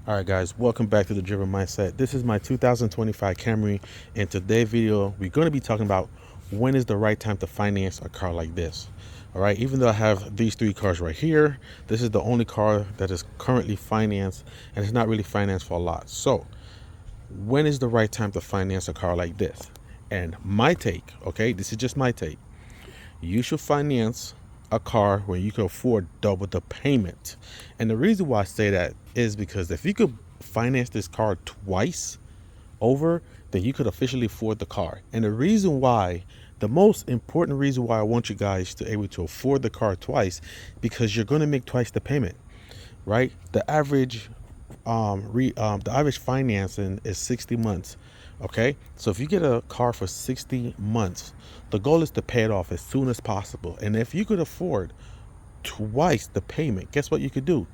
All right, guys, welcome back to the Driven Mindset. This is my 2025 Camry. In today's video, we're going to be talking about when is the right time to finance a car like this. All right, even though I have these three cars right here, this is the only car that is currently financed, and it's not really financed for a lot. So, when is the right time to finance a car like this? And my take, okay, this is just my take. You should finance a car when you can afford double the payment. And the reason why I say that is because if you could finance this car twice over, then you could officially afford the car. And the reason why, the most important reason why I want you guys to able to afford the car twice, because you're going to make twice the payment, right? The average financing is 60 months. Okay, so if you get a car for 60 months, the goal is to pay it off as soon as possible. And if you could afford twice the payment, guess what you could do?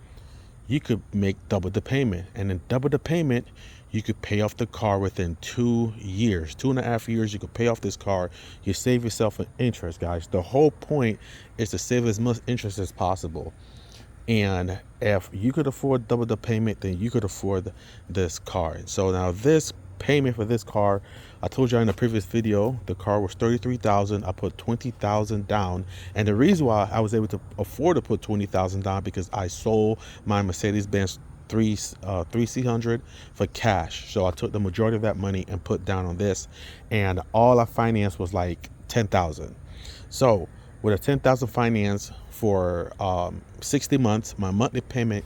You could make double the payment, and then double the payment, you could pay off the car within 2 years, 2.5 years. You could pay off this car. You save yourself an interest, guys. The whole point is to save as much interest as possible. And if you could afford double the payment, then you could afford this car. So now this payment for this car, I told you in the previous video, the car was $33,000. I put $20,000 down, and the reason why I was able to afford to put $20,000 down because I sold my Mercedes-Benz 300 for cash. So I took the majority of that money and put down on this, and all I financed was like $10,000. So with a $10,000 finance for 60 months, my monthly payment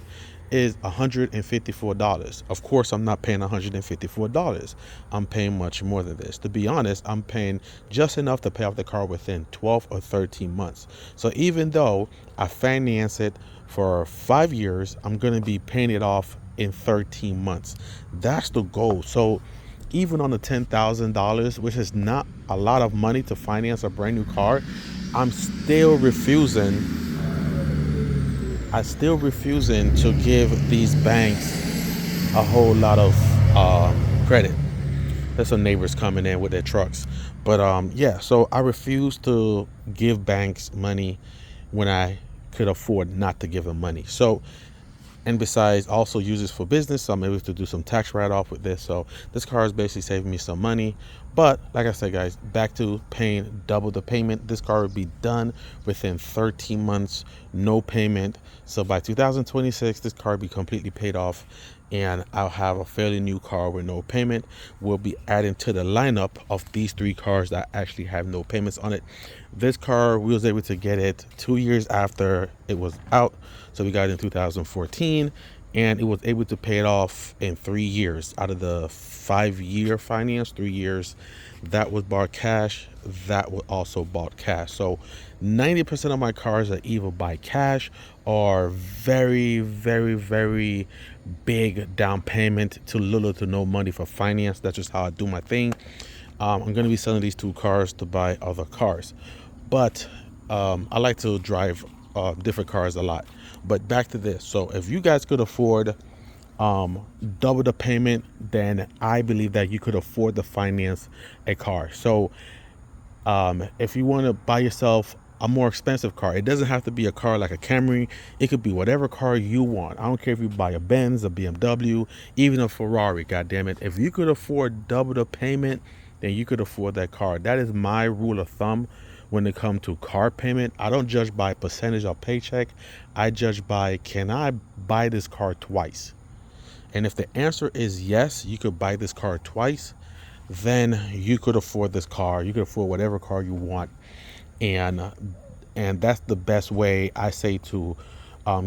is $154. Of course, I'm not paying $154. I'm paying much more than this. To be honest, I'm paying just enough to pay off the car within 12 or 13 months. So even though I finance it for 5 years, I'm going to be paying it off in 13 months. That's the goal. So even on the $10,000, which is not a lot of money to finance a brand new car, I'm still refusing to give these banks a whole lot of credit. There's some neighbors coming in with their trucks. But yeah, so I refuse to give banks money when I could afford not to give them money. So, and besides, also use this for business, so I'm able to do some tax write-off with this. So this car is basically saving me some money. But like I said, guys, back to paying double the payment. This car would be done within 13 months, no payment. So by 2026, this car will be completely paid off, and I'll have a fairly new car with no payment. We'll be adding to the lineup of these three cars that actually have no payments on it. This car, we was able to get it 2 years after it was out. So we got it in 2014, and it was able to pay it off in 3 years. Out of the 5-year finance, 3 years, that was bought cash, that was also bought cash. So 90% of my cars are either by cash or very, very, very big down payment to little to no money for finance. That's just how I do my thing. I'm going to be selling these two cars to buy other cars, but I like to drive different cars a lot. But back to this. So if you guys could afford double the payment, then I believe that you could afford to finance a car. So if you want to buy yourself a more expensive car, it doesn't have to be a car like a Camry. It could be whatever car you want. I don't care if you buy a Benz, a BMW, even a Ferrari. God damn it, if you could afford double the payment, then you could afford that car. That is my rule of thumb when it comes to car payment. I don't judge by percentage of paycheck. I judge by, can I buy this car twice? And if the answer is yes, you could buy this car twice, then you could afford this car. You could afford whatever car you want. And that's the best way, I say, to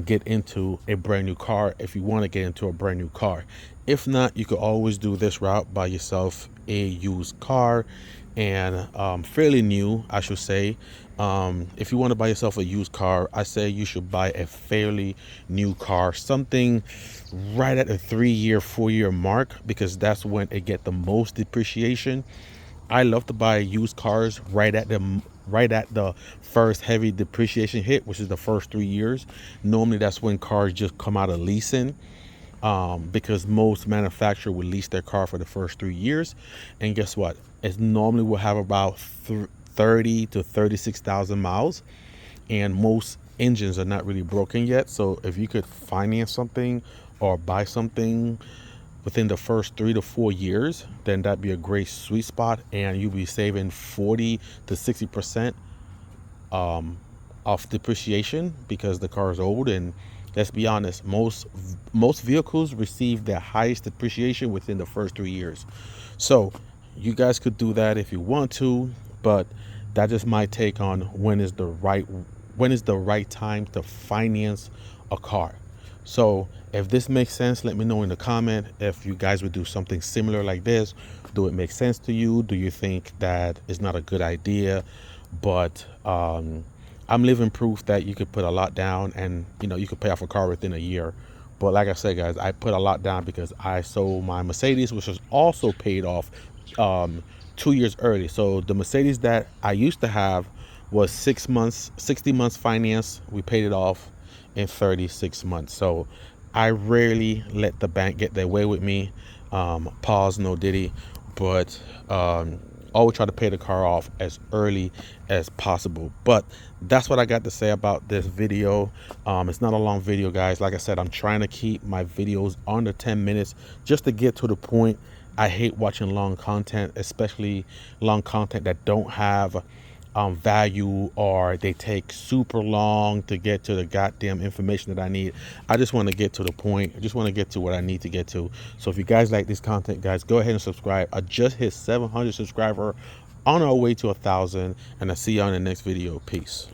get into a brand new car if you want to get into a brand new car. If not, you could always do this route, buy yourself a used car, and fairly new, I should say. If you want to buy yourself a used car, I say you should buy a fairly new car, something right at the 3-year, 4-year mark, because that's when it get the most depreciation. I love to buy used cars right at the first heavy depreciation hit, which is the first 3 years. Normally that's when cars just come out of leasing, because most manufacturers will lease their car for the first 3 years. And guess what? It normally will have about 30 to 36,000 miles. And most engines are not really broken yet. So if you could finance something or buy something within the first 3 to 4 years, then that'd be a great sweet spot, and you'll be saving 40 to 60% off depreciation because the car is old. And let's be honest, most vehicles receive their highest depreciation within the first 3 years. So you guys could do that if you want to, but that just my take on when is the right time to finance a car. So if this makes sense, let me know in the comment if you guys would do something similar like this. Do it make sense to you? Do you think that is not a good idea? But I'm living proof that you could put a lot down and you could pay off a car within a year. But like I said, guys, I put a lot down because I sold my Mercedes, which was also paid off 2 years early. So the Mercedes that I used to have was 6 months, 60 months finance. We paid it off in 36 months. So I rarely let the bank get their way with me. Pause, no diddy. But always try to pay the car off as early as possible. But that's what I got to say about this video. It's not a long video, guys. Like I said, I'm trying to keep my videos under 10 minutes just to get to the point. I hate watching long content, especially long content that don't have value, or they take super long to get to the goddamn information that I need. I just want to get to the point. I just want to get to what I need to get to. So if you guys like this content, guys, go ahead and subscribe. I just hit 700 subscriber on our way to 1,000, and I'll see you on the next video. Peace.